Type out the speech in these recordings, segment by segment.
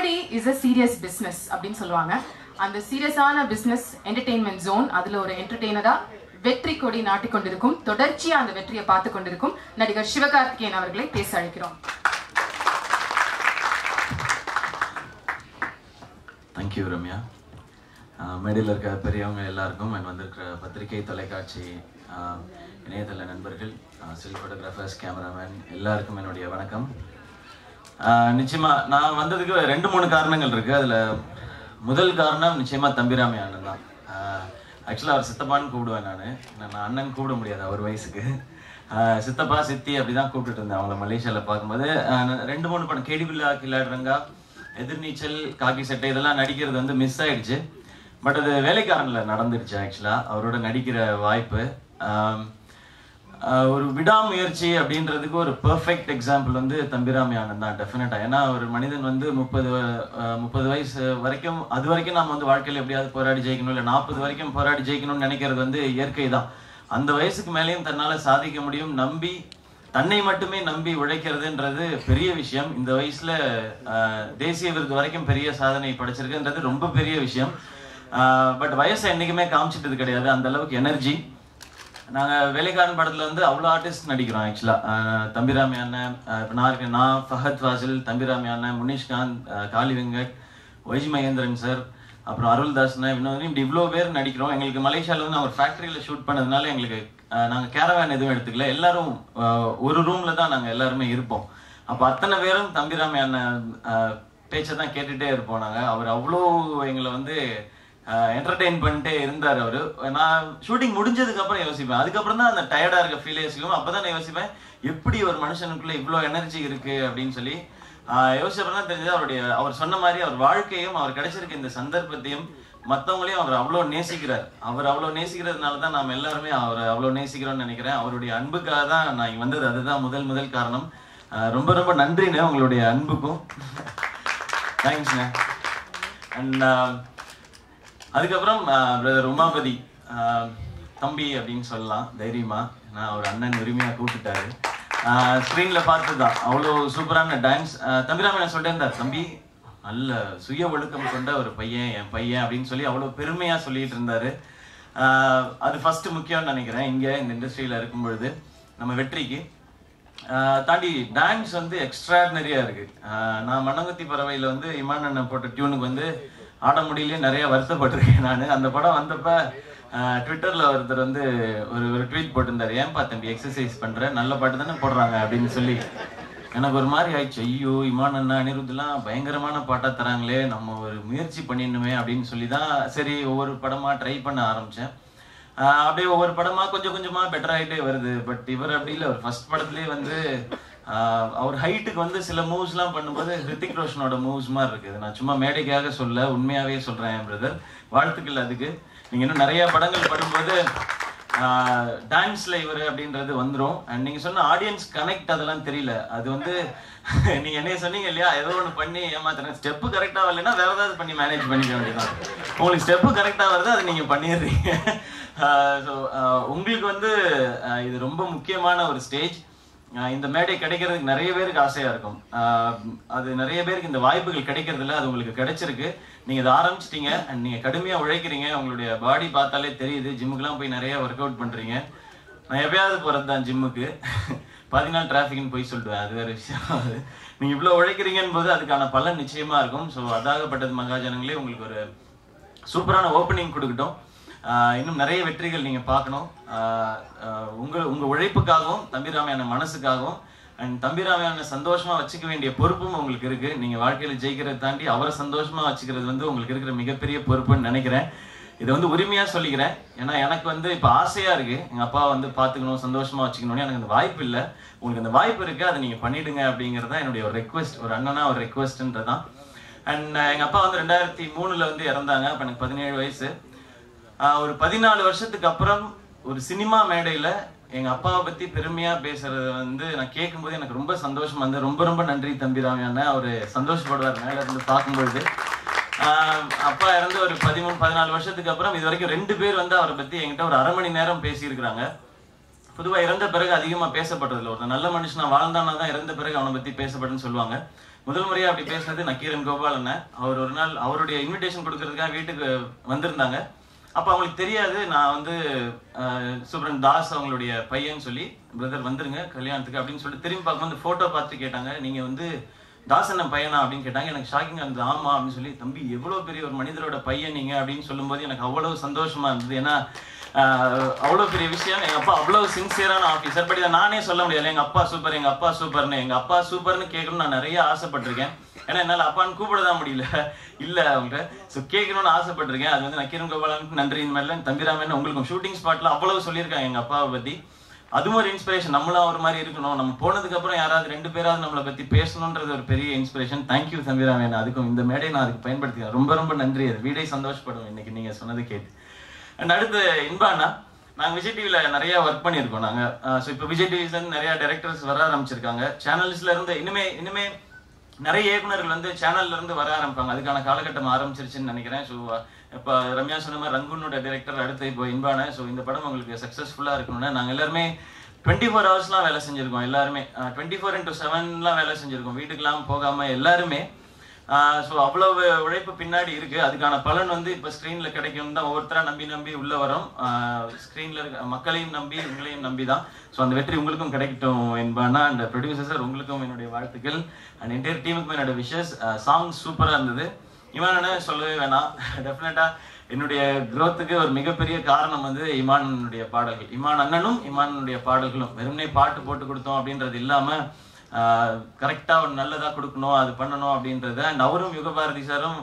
Comedy is a serious business அப்படின்னு சொல்லுவாங்க. அந்த சீரியஸான பிசினஸ் என்டர்டெயின்மெண்ட் ஜோன், அதுல ஒரு என்டர்டெய்னரா வெற்றி கொடி நாட்டிக் கொண்டிருக்கும், தொடர்ச்சியா அந்த வெற்றியை பார்த்து கொண்டிருக்கும் நடிகர் சிவகார்த்திகேயன் அவர்களை பேச அழைக்கிறோம். தேங்க்யூ ரம்யா. மேடையில் இருக்க பெரியவங்க எல்லாருக்கும் அண்ட் வந்திருக்கிற பத்திரிகை, தொலைக்காட்சி, இணையதள நண்பர்கள், ஸ்டில் ஃபோட்டோகிராஃபர்ஸ், கேமராமேன் எல்லாருக்கும் என்னுடைய வணக்கம். நிச்சயமா நான் வந்ததுக்கு 2-3 காரணங்கள் இருக்கு. அதுல முதல் காரணம் நிச்சயமா தம்பிராமி அண்ணன் தான். ஆக்சுவலாக அவர் சித்தப்பான்னு கூப்பிடுவேன். நான் அண்ணன் கூப்பிட முடியாது அவர் வயசுக்கு. சித்தப்பா சித்தி அப்படிதான் கூப்பிட்டுட்டு இருந்தேன் அவங்கள மலேசியாவில் பார்க்கும்போது. 2-3 படம் கேடிபில்லா, கில்லாடுறங்கா, எதிர்நீச்சல், காக்கி சட்டை இதெல்லாம் நடிக்கிறது வந்து மிஸ் ஆயிடுச்சு. பட் அது வேலைக்காரனில் நடந்துடுச்சு. ஆக்சுவலாக அவரோட நடிக்கிற வாய்ப்பு ஒரு விடாமுயற்சி அப்படின்றதுக்கு ஒரு பெர்ஃபெக்ட் எக்ஸாம்பிள் வந்து தம்பிராமி ஆனந்த் தான் டெஃபினட்டா. ஏன்னா ஒரு மனிதன் வந்து 30 வயசு வரைக்கும், அது வரைக்கும் நம்ம வந்து வாழ்க்கையில் எப்படியாவது போராடி ஜெயிக்கணும், இல்லை 40 வரைக்கும் போராடி ஜெயிக்கணும்னு நினைக்கிறது வந்து இயற்கை தான். அந்த வயசுக்கு மேலேயும் தன்னால் சாதிக்க முடியும், நம்பி தன்னை மட்டுமே நம்பி உழைக்கிறதுன்றது பெரிய விஷயம். இந்த வயசுல தேசிய விருது வரைக்கும் பெரிய சாதனை படைச்சிருக்குன்றது ரொம்ப பெரிய விஷயம். பட் வயசை என்னைக்குமே காமிச்சிட்டது கிடையாது, அந்த அளவுக்கு எனர்ஜி. நாங்கள் வேலைக்காரன் படத்தில் வந்து அவ்வளோ ஆர்டிஸ்ட் நடிக்கிறோம். ஆக்சுவலாக தம்பிராமி அண்ணன், நான் ஃபஹத் ஃபாசில், தம்பிராமி அண்ணன், முனிஷ்காந்த், காளி வெங்கட், ஒய்ஜி மகேந்திரன் சார், அப்புறம் அருள்தாஸ்ண்ணே, இன்னொரு இப்படி இவ்வளோ பேர் நடிக்கிறோம். எங்களுக்கு மலேசியாவில் வந்து ஒரு ஃபேக்ட்ரியில் ஷூட் பண்ணதுனால எங்களுக்கு நாங்கள் கேரவேன் எதுவும் எடுத்துக்கல, எல்லாரும் ஒரு ரூமில் தான் நாங்கள் எல்லாருமே இருப்போம். அப்போ அத்தனை பேரும் தம்பிராமி அண்ணன் பேச்சை தான் கேட்டுகிட்டே இருப்போம் நாங்கள். அவர் அவ்வளோ எங்களை வந்து என்டர்டெயின் பண்ணிட்டே இருந்தார் அவரு. நான் ஷூட்டிங் முடிஞ்சதுக்கு அப்புறம் யோசிப்பேன், அதுக்கப்புறம் தான் அந்த டயர்டா இருக்க ஃபீல் யோசிக்கும். அப்பதான் நான் யோசிப்பேன் எப்படி ஒரு மனுஷனுக்குள்ள இவ்வளோ எனர்ஜி இருக்கு அப்படின்னு சொல்லி யோசிச்சப்பறம் தான் தெரிஞ்சது அவர் சொன்ன மாதிரி அவர் வாழ்க்கையும் அவர் கிடைச்சிருக்க இந்த சந்தர்ப்பத்தையும் மற்றவங்களையும் அவர் அவ்வளோ நேசிக்கிறார். அவர் அவ்வளோ நேசிக்கிறதுனால தான் நாம் எல்லாருமே அவரை அவ்வளோ நேசிக்கிறோம்னு நினைக்கிறேன். அவருடைய அன்புக்காக தான் நான் இங்கே வந்தது, அதுதான் முதல் காரணம். ரொம்ப ரொம்ப நன்றிண்ணே உங்களுடைய அன்புக்கும். தேங்க்ஸ்ண்ணே. அண்ட் அதுக்கப்புறம் பிரதர் உமாபதி தம்பி அப்படின்னு சொல்லலாம் தைரியமா. நான் ஒரு அண்ணன் உரிமையாக கூப்பிட்டுட்டாரு. ஸ்க்ரீனில் பார்த்து தான் அவ்வளோ சூப்பரான டான்ஸ். தம்பிராம நான் சொல்லிட்டே இருந்தார், தம்பி நல்ல சுய ஒழுக்கம் கொண்ட ஒரு பையன், என் பையன் அப்படின்னு சொல்லி அவ்வளோ பெருமையாக சொல்லிட்டு இருந்தார். அது ஃபஸ்ட்டு முக்கியம்னு நினைக்கிறேன். இங்கே இந்த இண்டஸ்ட்ரியில் இருக்கும் பொழுது நம்ம வெற்றிக்கு தாண்டி டான்ஸ் வந்து எக்ஸ்ட்ராடினரியாக இருக்குது. நான் மண்ணங்குத்தி பறவையில் வந்து இமான் அண்ணன் போட்ட டியூனுக்கு வந்து ஆட முடியலையே நிறைய வருத்தப்பட்டிருக்கேன் நான். அந்த படம் வந்தப்ப ட்விட்டரில் ஒருத்தர் வந்து ஒரு ட்வீட் போட்டிருந்தார், ஏன்பா தம்பி எக்ஸசைஸ் பண்ணுற, நல்ல பாட்டு தானே போடுறாங்க அப்படின்னு சொல்லி. எனக்கு ஒரு மாதிரி ஆயிடுச்சு, ஐயோ இமான் அண்ணா அனிருத்லாம் பயங்கரமான பாட்டாக தராங்களே, நம்ம ஒரு முயற்சி பண்ணிடணுமே அப்படின்னு சொல்லி தான் சரி ஒவ்வொரு படமாக ட்ரை பண்ண ஆரம்பித்தேன். அப்படியே ஒவ்வொரு படமாக கொஞ்சம் கொஞ்சமாக பெட்டர் ஆகிட்டே வருது. பட் இவர் அப்படி இல்லை, ஒரு ஃபர்ஸ்ட் படத்துலேயே வந்து அவர் ஹைட்டுக்கு வந்து சில மூவ்ஸ்லாம் பண்ணும்போது ஹிருத்திக் ரோஷனோட மூவ்ஸ் மாதிரி இருக்குது. நான் சும்மா மேடைக்காக சொல்ல, உண்மையாகவே சொல்கிறேன் என் பிரதர். வாழ்த்துக்கள் அதுக்கு. நீங்கள் இன்னும் நிறைய படங்கள் பண்ணும்போது டான்ஸில் இவர் அப்படின்றது வந்துடும். அண்ட் நீங்கள் சொன்ன ஆடியன்ஸ் கனெக்ட் அதெல்லாம் தெரியல. அது வந்து நீங்கள் என்ன சொன்னீங்க இல்லையா, ஏதோ ஒன்று பண்ணி ஏமாத்துறேன், ஸ்டெப்பு கரெக்டாக வரலைன்னா வேறு ஏதாவது பண்ணி மேனேஜ் பண்ணிக்க வேண்டியதான். உங்களுக்கு ஸ்டெப்பு கரெக்டாக வருது, அதை நீங்கள் பண்ணிடுறீங்க. ஸோ உங்களுக்கு வந்து இது ரொம்ப முக்கியமான ஒரு ஸ்டேஜ். இந்த மேடை கிடைக்கிறதுக்கு நிறைய பேருக்கு ஆசையாக இருக்கும். அது நிறைய பேருக்கு இந்த வாய்ப்புகள் கிடைக்கிறதில்ல, அது உங்களுக்கு கிடைச்சிருக்கு. நீங்கள் இதை ஆரம்பிச்சிட்டீங்க அண்ட் நீங்கள் கடுமையாக உழைக்கிறீங்க. உங்களுடைய பாடி பார்த்தாலே தெரியுது. ஜிம்முக்கெலாம் போய் நிறைய ஒர்க் அவுட் பண்ணுறீங்க. நான் எப்பயாவது போகிறது தான் ஜிம்முக்கு, 10 நாள் டிராஃபிக்னு போய் சொல்லிடுவேன், அது வேறு விஷயம். அது நீங்கள் இவ்வளோ உழைக்கிறீங்கன்னு போது அதுக்கான பலன் நிச்சயமாக இருக்கும். ஸோ அதாகப்பட்டது மகாஜனங்களே உங்களுக்கு ஒரு சூப்பரான ஓப்பனிங் கொடுக்கட்டும். இன்னும் நிறைய வெற்றிகள் நீங்கள் பார்க்கணும். உங்கள் உழைப்புக்காகவும் தம்பிராமையான மனசுக்காகவும் அண்ட் தம்பிராமையான சந்தோஷமாக வச்சுக்க வேண்டிய பொறுப்பும் உங்களுக்கு இருக்குது. நீங்கள் வாழ்க்கையில் ஜெயிக்கிறத தாண்டி அவரை சந்தோஷமாக வச்சுக்கிறது வந்து உங்களுக்கு இருக்கிற மிகப்பெரிய பொறுப்புன்னு நினைக்கிறேன். இதை வந்து உரிமையாக சொல்லிக்கிறேன். ஏன்னா எனக்கு வந்து இப்போ ஆசையாக இருக்குது, எங்கள் அப்பா வந்து பார்த்துக்கணும், சந்தோஷமாக வச்சுக்கணும்னு. எனக்கு அந்த வாய்ப்பு இல்லை. உங்களுக்கு அந்த வாய்ப்பு இருக்குது, அதை நீங்கள் பண்ணிவிடுங்க அப்படிங்கிறது தான் என்னுடைய ஒரு ரெக்வெஸ்ட், ஒரு அண்ணனா ஒரு ரெக்வெஸ்ட்ன்றது தான். அண்ட் எங்கள் அப்பா வந்து 2003 வந்து இறந்தாங்க. அப்போ எனக்கு 17 வயசு. ஒரு 14 வருஷத்துக்கு அப்புறம் ஒரு சினிமா மேடையில் எங்கள் அப்பாவை பற்றி பெருமையாக பேசுகிறத வந்து நான் கேட்கும்போது எனக்கு ரொம்ப சந்தோஷமாக இருந்தது. ரொம்ப ரொம்ப நன்றி தம்பிராமி அண்ணன். அவர் சந்தோஷப்படுவார் மேலே இருந்து பார்க்கும்பொழுது. அப்பா இறந்து ஒரு 13-14 வருஷத்துக்கு அப்புறம் இது வரைக்கும் 2 பேர் வந்து அவரை பற்றி என்கிட்ட ஒரு 1/2 மணி நேரம் பேசியிருக்கிறாங்க. பொதுவாக இறந்த பிறகு அதிகமாக பேசப்படுறதில்ல. ஒரு நல்ல மனுஷனா வாழ்ந்தானா தான் இறந்த பிறகு அவனை பற்றி பேசப்படுன்னு சொல்லுவாங்க. முதல் முறையா அப்படி பேசினது நக்கீரன் கோபால் அண்ணன். அவர் ஒரு நாள் அவருடைய இன்விடேஷன் கொடுக்கறதுக்காக வீட்டுக்கு வந்திருந்தாங்க. அப்ப அவங்களுக்கு தெரியாது நான் வந்து சூப்பரன் தாஸ் அவங்களுடைய பையன் சொல்லி, பிரதர் வந்துருங்க கல்யாணத்துக்கு அப்படின்னு சொல்லி திரும்பி பார்க்கும்போது போட்டோ பார்த்து கேட்டாங்க, நீங்க வந்து தாசண்ணன் பையனா அப்படின்னு கேட்டாங்க. எனக்கு ஷாக்கிங் இருந்தது. ஆமா அப்படின்னு சொல்லி, தம்பி எவ்வளவு பெரிய ஒரு மனிதரோட பையன் நீங்க அப்படின்னு சொல்லும்போது எனக்கு அவ்வளவு சந்தோஷமா இருந்தது. ஏன்னா அவ்வளவு பெரிய விஷயம். எங்க அப்பா அவ்வளவு சின்சியரான ஆஃபீஸர். பட் இதை நானே சொல்ல முடியாது எங்க அப்பா சூப்பர் எங்க அப்பா சூப்பர்னு. எங்க அப்பா சூப்பர்னு கேட்கணும்னு நான் நிறைய ஆசைப்பட்டிருக்கேன். ஏன்னா என்னால அப்பான்னு கூப்பிடதான் முடியல இல்ல அவங்க. ஸோ கேட்கணும்னு ஆசைப்பட்டிருக்கேன். அது வந்து நக்கீரன் கோபாலனுக்கு நன்றி. இந்த மாதிரிலாம் தம்பிராமன் உங்களுக்கும் ஷூட்டிங் ஸ்பாட்ல அவ்வளவு சொல்லியிருக்காங்க எங்க அப்பாவை பத்தி. அதுவும் ஒரு இன்ஸ்பிரேஷன். நம்மளும் ஒரு மாதிரி இருக்கணும். நம்ம போனதுக்கு அப்புறம் யாராவது 2 பேராவது நம்மளை பத்தி பேசணும்ன்றது ஒரு பெரிய இன்ஸ்பிரேஷன். தேங்க்யூ தம்பிராமன். அதுக்கும் இந்த மேடையை நான் அதுக்கு பயன்படுத்திக்கிறேன். ரொம்ப ரொம்ப நன்றி. அது வீடே சந்தோஷப்படுவேன் இன்னைக்கு நீங்க சொன்னது கேட்டு. அண்ட் அடுத்து இன்பானா, நாங்கள் விஜய் டிவில நிறைய ஒர்க் பண்ணியிருக்கோம் நாங்க. ஸோ இப்போ விஜய் டிவில நிறைய டைரக்டர்ஸ் வர ஆரம்பிச்சிருக்காங்க. சேனல்ஸ்ல இருந்து இனிமே நிறைய இயக்குநர்கள் வந்து சேனல்ல இருந்து வர ஆரம்பிப்பாங்க. அதுக்கான காலகட்டம் ஆரம்பிச்சிருச்சுன்னு நினைக்கிறேன். ஸோ இப்போ ரம்யா சொன்ன மாதிரி ரங்குனோட டைரக்டர், அடுத்து இப்போ இன்பான. ஸோ இந்த படம் உங்களுக்கு சக்ஸஸ்ஃபுல்லா இருக்கணும்னா நாங்கள் எல்லாருமே 24 ஹவர்ஸ்லாம் வேலை செஞ்சிருக்கோம். எல்லாருமே 24x7 வேலை செஞ்சிருக்கோம். வீட்டுக்கெல்லாம் போகாம எல்லாருமே. ஸோ அவ்வளவு உழைப்பு பின்னாடி இருக்கு. அதுக்கான பலன் வந்து இப்போ ஸ்க்ரீன்ல கிடைக்கும் தான். ஒவ்வொருத்தரா நம்பி உள்ள வரோம். ஸ்க்ரீன்ல இருக்க மக்களையும் நம்பி உங்களையும் நம்பி தான். ஸோ அந்த வெற்றி உங்களுக்கும் கிடைக்கட்டும் என்பானா. அண்ட் ப்ரொடியூசர் சார் உங்களுக்கும் என்னுடைய வாழ்த்துக்கள். அண்ட் என்டையர் டீமுக்கும் என்னோட விஷஸ். சாங் சூப்பரா இருந்தது. இமான் சொல்லவே வேணாம். டெஃபினட்டா என்னுடைய growthக்கு ஒரு மிகப்பெரிய காரணம் வந்து இமானுடைய பாடல்கள். இமான் அண்ணனும் இமானுடைய பாடல்களும். வெறுமனே பாட்டு போட்டு கொடுத்தோம் அப்படின்றது இல்லாம கரெக்டா ஒரு நல்லதா கொடுக்கணும், அது பண்ணணும் அப்படின்றத. அண்ட் அவரும் யுகபாரதி சாரும்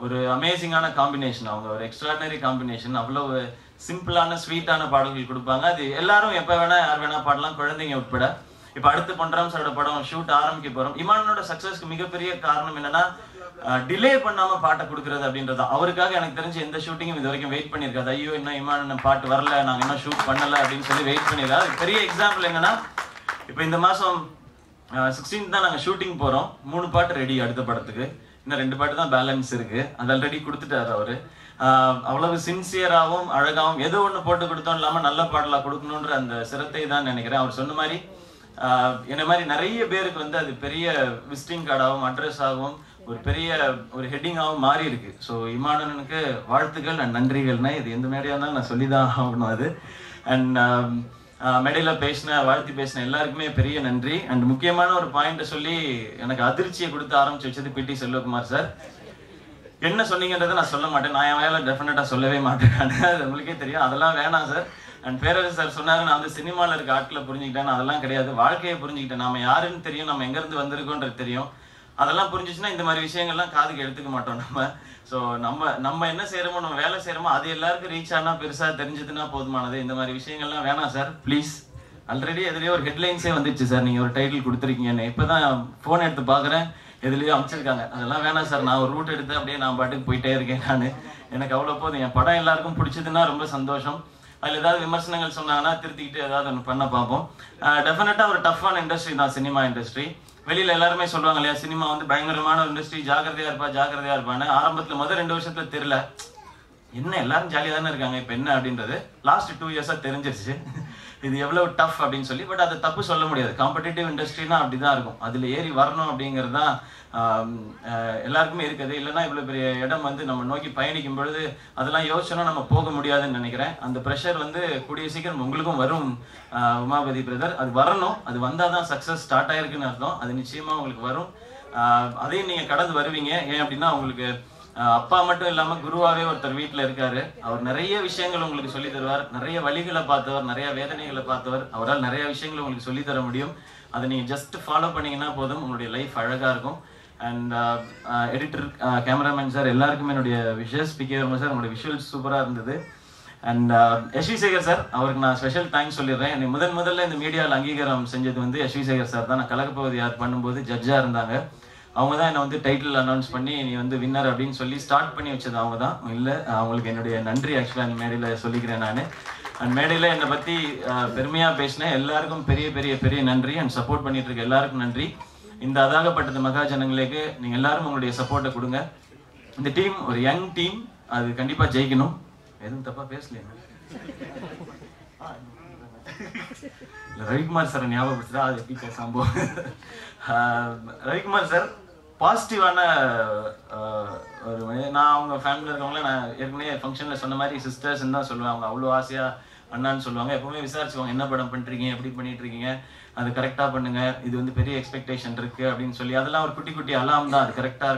ஒரு அமேசிங்கான காம்பினேஷன். அவங்க ஒரு எக்ஸ்ட்ராடினரி காம்பினேஷன். அவ்வளவு சிம்பிளான ஸ்வீட்டான பாடல்கள் கொடுப்பாங்க. அது எல்லாரும் எப்ப வேணா யார் வேணா பாடலாம், குழந்தைங்க உட்பட. இப்ப அடுத்து பொன்ராம் சாரோட படம் ஷூட் ஆரம்பிக்க போறோம். இமானோட சக்சஸ்க்கு மிகப்பெரிய காரணம் என்னன்னா டிலே பண்ணாம பாட்டை கொடுக்கறது அப்படின்றது. அவருக்காக எனக்கு தெரிஞ்சு எந்த ஷூட்டிங்கும் இது வரைக்கும் வெயிட் பண்ணிருக்காது. ஐயோ இன்னும் இமான் பாட்டு வரல, நாங்க இன்னும் ஷூட் பண்ணல அப்படின்னு சொல்லி வெயிட் பண்ணிருக்காது. அதுக்கு பெரிய எக்ஸாம்பிள் என்னன்னா, இப்ப இந்த மாசம் 16 தான் நாங்க ஷூட்டிங் போறோம். 3 பாட்டு ரெடி அடுத்த படத்துக்கு. இன்னும் 2 பாட்டு தான் பேலன்ஸ் இருக்கு. அது ஆல்ரெடி கொடுத்துட்டாரு அவரு. அவ்வளவு சின்சியராகவும் அழகாகவும் ஏதோ ஒண்ணு போட்டு கொடுத்தோம் இல்லாம நல்ல பாடலா கொடுக்கணுன்ற அந்த சிரத்தை தான் நினைக்கிறேன். அவர் சொன்ன மாதிரி என்ன மாதிரி நிறைய பேருக்கு வந்து அது பெரிய விசிட்டிங் கார்டாகவும் அட்ரஸ் ஆகவும் ஒரு பெரிய ஒரு ஹெட்டிங்காகவும் மாறி இருக்கு. ஸோ இமானனுக்கு வாழ்த்துக்கள் அண்ட் நன்றிகள்னா இது எந்த மேடையா இருந்தாலும் நான் சொல்லிதான் ஆகணும் அது. அண்ட் மேடையில வாழ்த்தி பேசின எல்லாருக்குமே பெரிய நன்றி. அண்ட் முக்கியமான ஒரு பாயிண்ட் சொல்லி எனக்கு அதிர்ச்சியை கொடுத்து ஆரம்பிச்சு வச்சது பிடி செல்வகுமார் சார். என்ன சொன்னீங்கன்றதை நான் சொல்ல மாட்டேன். நான் என் வேலை டெஃபினட்டா சொல்லவே மாட்டேன். அது உங்களுக்கே தெரியும். அதெல்லாம் வேணாம் சார். அண்ட் பேரரசு சார் சொன்னாரு, நான் வந்து சினிமால இருக்க ஆட்களை புரிஞ்சுக்கிட்டேன். அதெல்லாம் கிடையாது, வாழ்க்கையை புரிஞ்சுக்கிட்டேன். நாம யாருன்னு தெரியும், நம்ம எங்க இருந்து வந்திருக்கோன்றது தெரியும். அதெல்லாம் புரிஞ்சிச்சுன்னா இந்த மாதிரி விஷயங்கள்லாம் காதுக்கு எடுத்துக்க மாட்டோம் நம்ம. ஸோ நம்ம என்ன செய்யறோமோ, நம்ம வேலை செய்யறோமோ அது எல்லாருக்கும் ரீச் ஆனா பெருசா தெரிஞ்சதுன்னா போதுமானது. இந்த மாதிரி விஷயங்கள்லாம் வேணாம் சார் ப்ளீஸ். ஆல்ரெடி எதுலயோ ஒரு ஹெட்லைன்ஸே வந்துச்சு சார், நீங்க ஒரு டைட்டில் கொடுத்துருக்கீங்கன்னு. இப்பதான் போன் எடுத்து பாக்குறேன், எதுலயோ அமைச்சிருக்காங்க. அதெல்லாம் வேணாம் சார். நான் ஒரு ரூட் எடுத்து அப்படியே நான் பாட்டுக்கு போயிட்டே இருக்கேன். எனக்கு அவ்வளவு போதும். என் படம் எல்லாருக்கும் பிடிச்சதுன்னா ரொம்ப சந்தோஷம். அதுல ஏதாவது விமர்சனங்கள் சொன்னாங்கன்னா திருத்திக்கிட்டு ஏதாவது ஒன்று பண்ண பார்ப்போம். டெஃபினட்டா ஒரு டஃப்பான இண்டஸ்ட்ரி தான் சினிமா இண்டஸ்ட்ரி. வெளியில எல்லாருமே சொல்லுவாங்க இல்லையா, சினிமா வந்து பயங்கரமான ஒரு இண்டஸ்ட்ரி, ஜாக்கிரதையா இருப்பான்னு. ஆரம்பத்துல முதல் 2 வருஷத்துல தெரியல, என்ன எல்லாரும் ஜாலியா தானே இருக்காங்க, இப்ப என்ன அப்படின்றது லாஸ்ட் 2 இயர்ஸா தெரிஞ்சிருச்சு இது எவ்வளவு டஃப் அப்படின்னு சொல்லி. பட் அதை தப்பு சொல்ல முடியாது. காம்படிட்டிவ் இண்டஸ்ட்ரினா அப்படிதான் இருக்கும். அதுல ஏறி வரணும் அப்படிங்கிறது தான் எல்லாருக்குமே இருக்குது. இல்லைன்னா இவ்வளவு பெரிய இடம் வந்து நம்ம நோக்கி பயணிக்கும் பொழுது அதெல்லாம் யோசிச்சோன்னா நம்ம போக முடியாதுன்னு நினைக்கிறேன். அந்த ப்ரெஷர் வந்து கூடிய சீக்கிரம் உங்களுக்கும் வரும் உமாபதி பிரதர். அது வரணும். அது வந்தாதான் சக்சஸ் ஸ்டார்ட் ஆயிருக்குன்னு அர்த்தம். அது நிச்சயமா உங்களுக்கு வரும். அதையும் நீங்க கடந்து வருவீங்க. ஏன் அப்படின்னா உங்களுக்கு அப்பா மட்டும் இல்லாம குருவாவே ஒருத்தர் வீட்டுல இருக்காரு. அவர் நிறைய விஷயங்கள் உங்களுக்கு சொல்லி தருவார். நிறைய வழிகளை பார்த்தவர், நிறைய வேதனைகளை பார்த்தவர். அவரால் நிறைய விஷயங்கள் உங்களுக்கு சொல்லி தர முடியும். அதை நீங்க ஜஸ்ட் ஃபாலோ பண்ணீங்கன்னா போதும், உங்களுடைய லைஃப் அழகா இருக்கும். அண்ட் எடிட்டர், கேமராமேன் சார் எல்லாருக்குமே என்னுடைய விஷஸ். பிகே வர்மா சார், உங்களுடைய விஷுவல்ஸ் சூப்பரா இருந்தது. அண்ட் யஷ்வி சேகர் சார், அவருக்கு நான் ஸ்பெஷல் தேங்க்ஸ் சொல்லிடுறேன். என்னை முதல்ல இந்த மீடியாவில் அங்கீகாரம் செஞ்சது வந்து யஷ்வி சேகர் சார் தான். நான் கலக்கப்பகுதி யார் பண்ணும்போது ஜட்ஜா இருந்தாங்க. அவங்க தான் என்னை வந்து டைட்டில் அனௌன்ஸ் பண்ணி நீ வந்து வின்னர் அப்படின்னு சொல்லி ஸ்டார்ட் பண்ணி வச்சது அவங்க தான். இல்லை, அவங்களுக்கு என்னுடைய நன்றி ஆக்சுவலாக அந்த மேடையில் சொல்லிக்கிறேன் நான். அண்ட் மேடையில் என்னை பற்றி பெருமையாக பேசினேன் எல்லாருக்கும் பெரிய பெரிய பெரிய நன்றி. அண்ட் சப்போர்ட் பண்ணிட்டு இருக்க எல்லாருக்கும் நன்றி. இந்த அதாகப்பட்டது மகாஜனங்களுக்கு நீங்கள் எல்லாரும் உங்களுடைய சப்போர்ட்டை கொடுங்க. இந்த டீம் ஒரு யங் டீம், அது கண்டிப்பாக ஜெயிக்கணும். எதுவும் தப்பாக பேசலையா? ரவிக்குமார் சார் ஞாபகப்படுத்துறா, அது எப்படி பேசாம. ரவிக்குமார் சார் பாசிட்டிவான ஒரு நான் அவங்க ஃபேமிலியில் இருக்கவங்கள நான் ஏற்கனவே ஃபங்க்ஷனில் சொன்ன மாதிரி சிஸ்டர்ஸ்ன்னு தான் சொல்லுவேன். அவங்க அவ்வளோ ஆசையாக அண்ணான்னு சொல்லுவாங்க. எப்பவுமே விசாரிச்சுவாங்க, என்ன படம் பண்ணுறீங்க, எப்படி பண்ணிட்டு இருக்கீங்க, அது கரெக்டாக பண்ணுங்க, இது வந்து பெரிய எக்ஸ்பெக்டேஷன் இருக்கு அப்படின்னு சொல்லி அதெல்லாம் ஒரு குட்டி குட்டி அலாம் தான். அது கரெக்டாக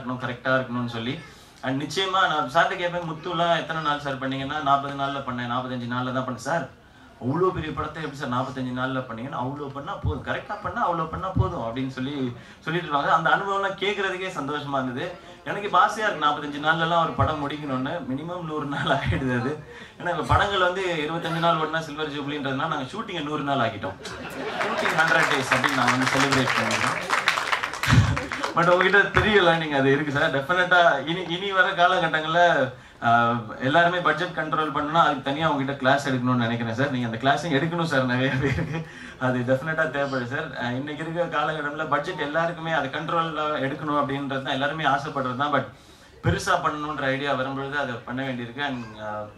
இருக்கணும்னு சொல்லி. அண்ட் நிச்சயமா நான் சார்ட்ட கேட்பேன், முத்துலாம் எத்தனை நாள் சார் பண்ணீங்கன்னா 40 நாளில் பண்ணேன், 45 நாளில் தான் பண்ணேன். சார் அவ்வளோ பெரிய படத்தை எப்படி சார் 45 நாளில் பண்ணீங்கன்னா, அவ்வளோ பண்ணால் போதும், கரெக்டாக பண்ணால் அவ்வளோ பண்ணால் போதும் அப்படின்னு சொல்லிட்டு இருப்பாங்க. அந்த அனுபவம்லாம் கேட்கறதுக்கே சந்தோஷமா இருந்தது. எனக்கு இப்போ ஆசையாக இருக்குது 45 நாள்லலாம் ஒரு படம் முடிக்கணும்னு. மினிமம் 100 நாள் ஆகிடுது அது. ஏன்னா இப்போ படங்கள் வந்து 25 நாள் ஓடினா சில்வர் ஜூப்ளின்றதுனால நாங்கள் ஷூட்டிங்கை 100 நாள் ஆகிட்டோம். ஷூட்டிங் 100 days அப்படின்னு நாங்கள் வந்து செலிப்ரேட் பண்ணிக்கிறோம். பட் உங்ககிட்ட தெரியல நீங்கள் அது இருக்குது சார். டெஃபினட்டாக இனி வர காலகட்டங்களில் எல்லாருமே பட்ஜெட் கண்ட்ரோல் பண்ணணும்னா அதுக்கு தனியாக உங்ககிட்ட கிளாஸ் எடுக்கணும்னு நினைக்கிறேன் சார். நீங்கள் அந்த கிளாஸையும் எடுக்கணும் சார். நிறைய பேருக்கு அது டெஃபினட்டாக தேவைப்படுது சார். இன்னைக்கு இருக்கிற காலகட்டத்தில் பட்ஜெட் எல்லாருக்குமே அது கண்ட்ரோலில் எடுக்கணும் அப்படின்றது தான் எல்லாருமே ஆசைப்படுறது தான். பட் பெருசாக பண்ணணுன்ற ஐடியா வரும்பொழுது அதை பண்ண வேண்டியிருக்கு. And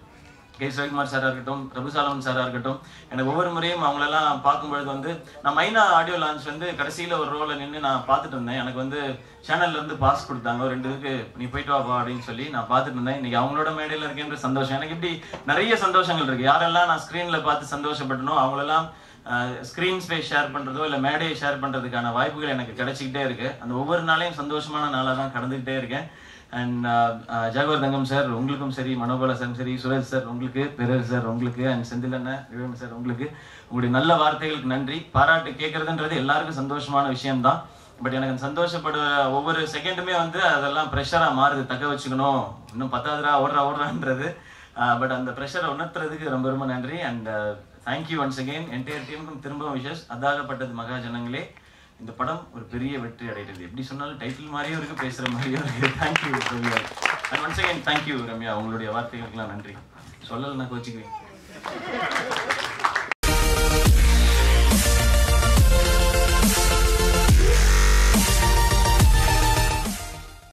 K. சிவகுமார் சாராக இருக்கட்டும், பிரபுசாலமன் சாராக இருக்கட்டும், எனக்கு ஒவ்வொரு முறையும் அவங்களெல்லாம் பார்க்கும்பொழுது வந்து நான் மைனா ஆடியோ லான்ச் வந்து கடைசியில் ஒரு ரோலை நின்று நான் பார்த்துட்டு இருந்தேன். எனக்கு வந்து சேனல்லேருந்து பாஸ் கொடுத்தாங்க, ஒரு 2 இதுக்கு நீ போயிட்டு வாப்பா அப்படின்னு சொல்லி நான் பார்த்துட்டு இருந்தேன். இன்னைக்கு அவங்களோட மேடையில் இருக்கேன்ற சந்தோஷம் எனக்கு இப்படி நிறைய சந்தோஷங்கள் இருக்கு. யாரெல்லாம் நான் ஸ்க்ரீனில் பார்த்து சந்தோஷப்பட்டனோ அவங்களெல்லாம் ஸ்க்ரீன் ஸ்பேஸ் ஷேர் பண்ணுறதோ இல்லை மேடையை ஷேர் பண்ணுறதுக்கான வாய்ப்புகள் எனக்கு கிடைச்சிக்கிட்டே இருக்கு. அந்த ஒவ்வொரு நாளையும் சந்தோஷமான நாளாக தான் கடந்துக்கிட்டே இருக்கேன். அண்ட் ஜாகவர் தங்கம் சார் உங்களுக்கும் சரி, மனோபாலா சார் சரி, சுரேஷ் சார் உங்களுக்கு, பெரர் சார் உங்களுக்கு, அண்ட் செந்தில் அண்ணன், விவேகம் சார் உங்களுக்கு, உங்களுடைய நல்ல வார்த்தைகளுக்கு நன்றி. பாராட்டு கேட்கறதுன்றது எல்லாருக்கும் சந்தோஷமான விஷயம்தான். பட் எனக்கு அந்த சந்தோஷப்படுற ஒவ்வொரு செகண்டுமே வந்து அதெல்லாம் ப்ரெஷராக மாறுது. தக்க வச்சுக்கணும், இன்னும் 10 ஓடுறான்றது. பட் அந்த ப்ரெஷரை உணர்த்துறதுக்கு ரொம்ப ரொம்ப நன்றி. And thank you once again entire டீமுக்கும் திரும்பவும் விஷஸ். அதாகப்பட்டது மகாஜனங்களே, இந்த படம் ஒரு பெரிய வெற்றி அடைகிறது. எப்படி சொன்னாலும் டைட்டில் மாதிரியும் இருக்கு, பேசுற மாதிரியும் இருக்கு. Thank you Ramya. And once again thank you Ramya. உங்களுடைய வார்த்தைகளுக்கெல்லாம் நன்றி. சொல்லலைன்னா கோச்சிக்குவீங்க.